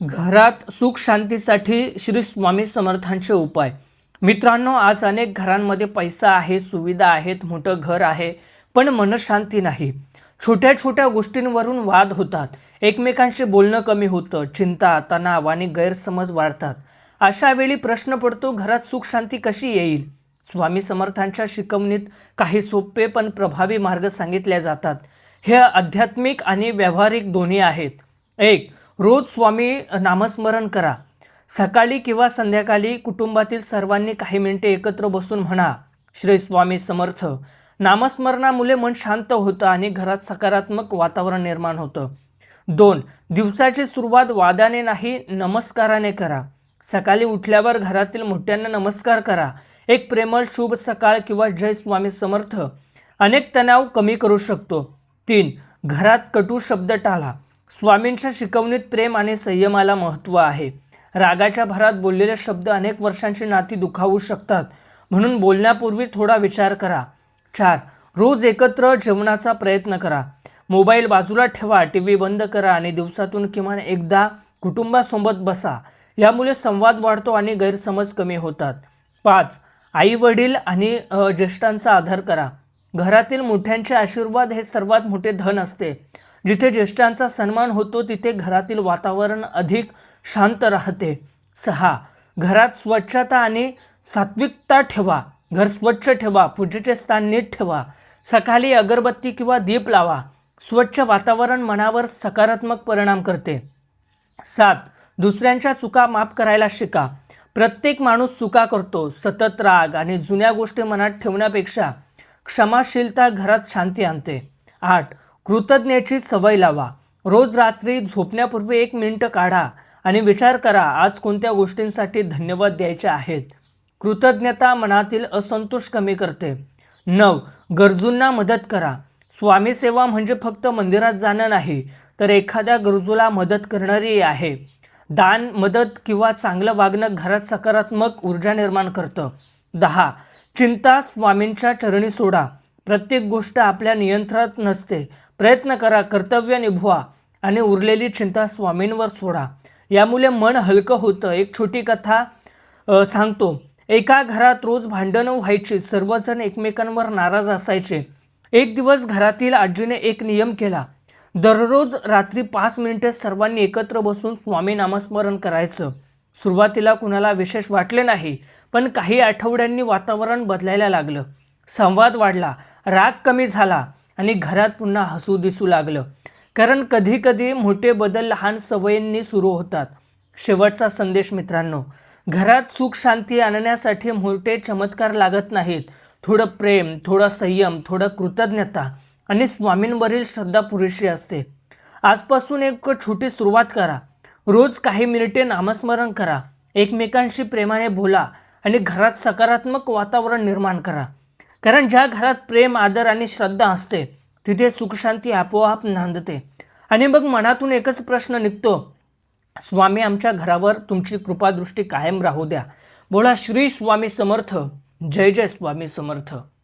घरात सुख शांतीसाठी श्री स्वामी समर्थांचे उपाय. मित्रांनो, आज अनेक घरांमध्ये पैसा आहे, सुविधा आहेत, मोठं घर आहे, पण मनशांती नाही. छोट्या छोट्या गोष्टींवरून वाद होतात, एकमेकांशी बोलणं कमी होतं, चिंता, तणाव आणि गैरसमज वाढतात. अशा वेळी प्रश्न पडतो, घरात सुख शांती कशी येईल? स्वामी समर्थांच्या शिकवणीत काही सोपे पण प्रभावी मार्ग सांगितले जातात. हे आध्यात्मिक आणि व्यावहारिक दोन्ही आहेत. 1. रोज स्वामी नामस्मरण करा. सकाळी किंवा संध्याकाळी कुटुंबातील सर्वांनी काही मिनिटे एकत्र बसून म्हणा, श्री स्वामी समर्थ. नामस्मरणामुळे मन शांत होतं आणि घरात सकारात्मक वातावरण निर्माण होतं. 2. दिवसाची सुरुवात वादाने नाही, नमस्काराने करा. सकाळी उठल्यावर घरातील मोठ्यांना नमस्कार करा. एक प्रेमळ शुभ सकाळ किंवा जय स्वामी समर्थ अनेक तणाव कमी करू शकतो. 3. घरात कटू शब्द टाळा. स्वामींच्या शिकवणीत प्रेम आणि संयमाला महत्त्व आहे. रागाच्या भरात बोललेले शब्द अनेक वर्षांची नाती दुखावू शकतात, म्हणून बोलण्यापूर्वी थोडा विचार करा. 4. रोज एकत्र जेवणाचा प्रयत्न करा. मोबाईल बाजूला ठेवा, टीव्ही बंद करा आणि दिवसातून किमान एकदा कुटुंबासोबत बसा. यामुळे संवाद वाढतो आणि गैरसमज कमी होतात. 5. आई वडील आणि ज्येष्ठांचा आदर करा. घरातील मोठ्यांचे आशीर्वाद हे सर्वात मोठे धन असते. जिथे ज्येष्ठांचा सन्मान होतो तिथे घरातील वातावरण अधिक शांत राहते. 6. घरात स्वच्छता आणि सात्विकता ठेवा. घर स्वच्छ ठेवा, पूजेचे स्थान नीट ठेवा. सकाळी अगरबत्ती किंवा दीप लावा. स्वच्छ वातावरण मनावर सकारात्मक परिणाम करते. 7. दुसऱ्यांच्या चुका माफ करायला शिका. प्रत्येक माणूस चुका करतो. सतत राग आणि जुन्या गोष्टी मनात ठेवण्यापेक्षा क्षमाशीलता घरात शांती आणते. 8. कृतज्ञतेची सवय लावा. रोज रात्री झोपण्यापूर्वी 1 मिनिट काढा आणि विचार करा, आज कोणत्या गोष्टींसाठी धन्यवाद द्यायचे आहेत. कृतज्ञता मनातील असंतोष कमी करते. 9. गरजूंना मदत करा. स्वामी सेवा म्हणजे फक्त मंदिरात जाणं नाही, तर एखाद्या गरजूला मदत करणारी आहे. दान, मदत किंवा चांगलं वागणं घरात सकारात्मक ऊर्जा निर्माण करतं. 10. चिंता स्वामींच्या चरणी सोडा. प्रत्येक गोष्ट आपल्या नियंत्रणात नसते. प्रयत्न करा, कर्तव्य निभवा आणि उरलेली चिंता स्वामींवर सोडा. यामुळे मन हलकं होतं. एक छोटी कथा सांगतो. एका घरात रोज भांडणं व्हायची, सर्वजण एकमेकांवर नाराज असायचे. एक दिवस घरातील आजीने एक नियम केला. दररोज रात्री 5 मिनिटे सर्वांनी एकत्र बसून स्वामी नामस्मरण करायचं. सुरुवातीला कुणाला विशेष वाटले नाही, पण काही आठवड्यांनी वातावरण बदलायला लागलं. संवाद वाढला, राग कमी झाला आणि घरात पुन्हा हसू दिसू लागलं. कारण कधी कधी मोठे बदल लहान सवयींनी सुरू होतात. शेवटचा संदेश मित्रांनो, घरात सुख शांती आणण्यासाठी मोठे चमत्कार लागत नाहीत. थोडं प्रेम, थोडा संयम, थोडं कृतज्ञता आणि स्वामींवरील श्रद्धा पुरेशी असते. आजपासून एक छोटी सुरुवात करा. रोज काही मिनिटे नामस्मरण करा. एकमेकांशी प्रेमाने बोला आणि घरात सकारात्मक वातावरण निर्माण करा. कारण ज्या घरात प्रेम, आदर आणि श्रद्धा असते तिथे सुखशांती आपोआप नांदते. आणि मग मनातून एकच प्रश्न निघतो, स्वामी आमच्या घरावर तुमची कृपादृष्टी कायम राहू द्या. बोला श्री स्वामी समर्थ. जय जय स्वामी समर्थ.